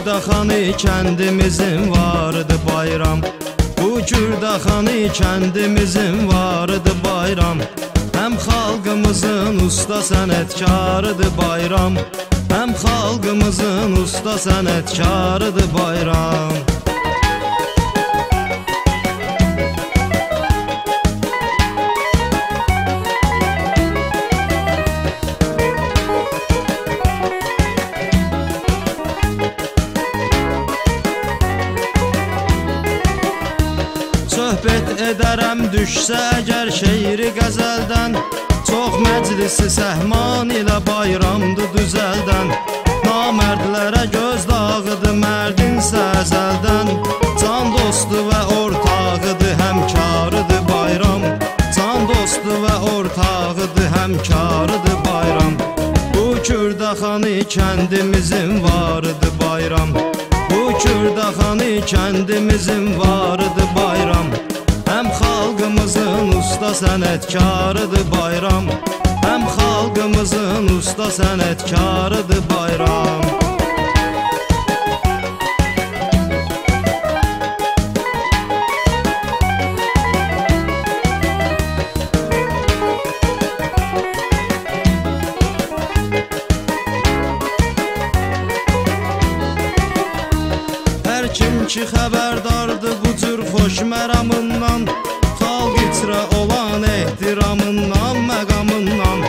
Kürdaxanı kəndimizin vardı bayram. Bu Kürdaxanı kəndimizin vardı bayram. Həm xalqımızın usta sənətkarıdır bayram. Həm xalqımızın usta sənətkarıdır bayram. Söhbət edərəm düşsə əgər şeiri qəzəldən. Çox məclisi səhman ilə bayramdır düzəldən. Namərdlərə göz dağıdır mərdinsə əzəldən. Can dostu və ortağıdır həmkarıdır bayram. Can dostu və ortağıdır həmkarıdır bayram. Bu Kürdaxanı kəndimizin vardı bayram. Bu Kürdaxanı kəndimizin vardı bayram. Həm xalqımızın usta sənətkarıdır bayram. Həm xalqımızın usta sənətkarıdır bayram. Kim ki xəbərdardır bu cür xoş məramından, xalq içrə olan ehtiramından, məqamından.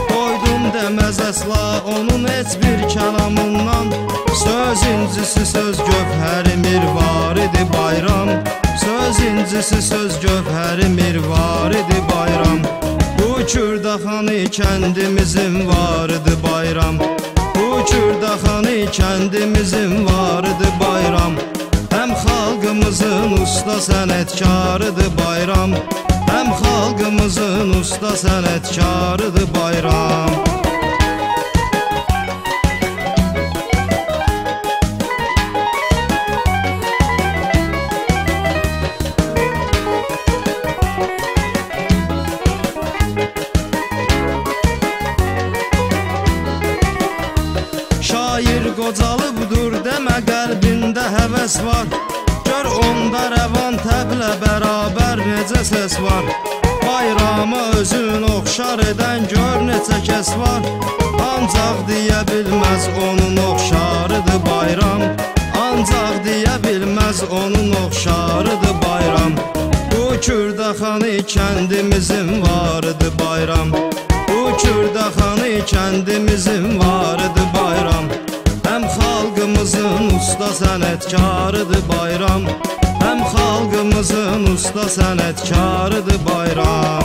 Doydum deməz əsla onun heç bir kəlamından. Söz incisi söz gövhəri mirvaridi bayram. Söz incisi söz gövhəri mirvaridi bayram. Bu Kürdaxanı kəndimizin vardı bayram. Bu Kürdaxanı kəndimizin vardı bayram. Həm xalqımızın usta sənətkarıdır bayram. Həm xalqımızın usta sənətkarıdır bayram. Şair qocalıbdır demə qəlbində həvəs var. Gör onda rəvan təblə bərabər necə səs var. Bayrama özün oxşar edən gör neçə kəs var. Ancaq deyə bilməz onun oxşarıdır bayram. Ancaq deyə bilməz onun oxşarıdır bayram. Bu Kürdaxanı kəndimizin vardı bayram. Bu Kürdaxanı kəndimizin vardı bayram. Həm xalqımızın usta sənətkarıdır bayram. Həm xalqımızın usta sənətkarıdır bayram.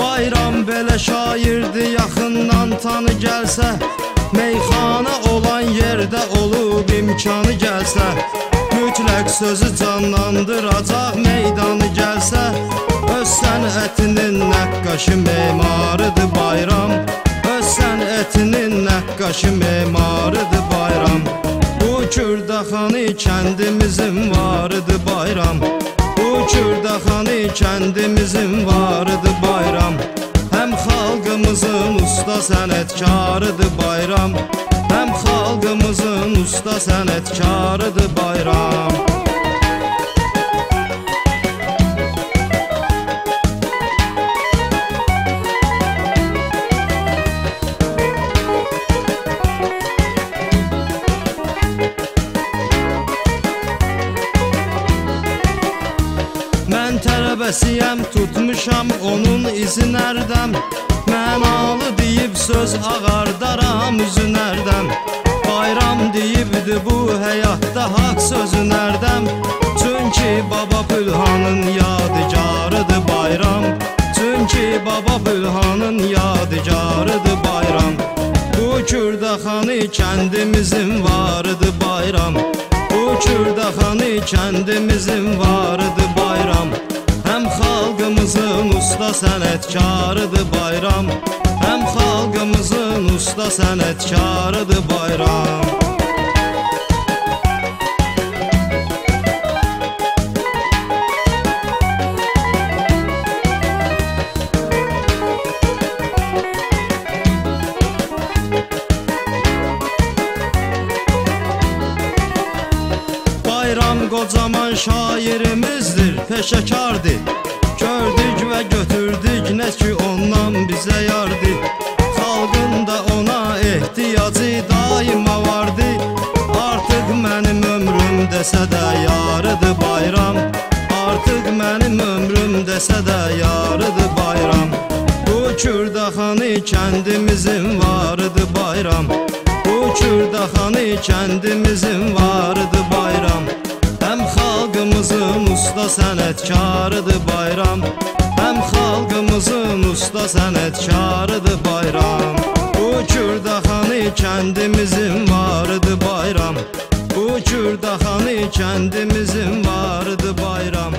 Bayram belə şairdir yaxından tanı gəlsə. Meyxana olan yerdə olub imkanı gəlsə. Mütləq sözü canlandıracaq meydanı gəlsə. Öz sənətinin nəqqaşı memarıdır bayram. Öz sənətinin nəqqaşı memarıdır bayram. Bu Kürdaxanı kəndimizin vardı bayram. Bu Kürdaxanı kəndimizin vardı bayram. Həm xalqımızın usta sənətkarıdır bayram. Həm xalqımızın usta sənətkarıdır bayram. Mən tələbəsiyəm tutmuşam onun izin ərdəm. Mənalı deyib söz ağardaram üzün ərdəm. Bayram deyibdi bu həyatda haqq sözün ərdəm. Çünki Baba Bülhanın yadigarıdır bayram. Çünki Baba Bülhanın yadigarıdır bayram. Bu Kürdaxanı kəndimizin vardı bayram. Bu Kürdaxanı kəndimizin vardı bayram. Həm xalqımızın usta sənətkarıdır bayram. həm xalqımızın usta sənətkarıdır bayram. Bayram qocaman şairimizdir, peşəkardır. Gördük və götürdük, nə ki ondan bizə yardır. Xalqın da ona ehtiyacı daima vardı. Artıq mənim ömrüm desə də yarıdır bayram. Artıq mənim ömrüm desə də yarıdır bayram. Bu Kürdaxanı kəndimizin varıdır bayram. Bu Kürdaxanı kəndimizin varıdır bayram. Həm xalqımızın usta sənətkarıdır bayram. Həm xalqımızın usta sənətkarıdır bayram. Bu Kürdaxanı kəndimizin varıdır bayram. Bu Kürdaxanı kəndimizin varıdır bayram.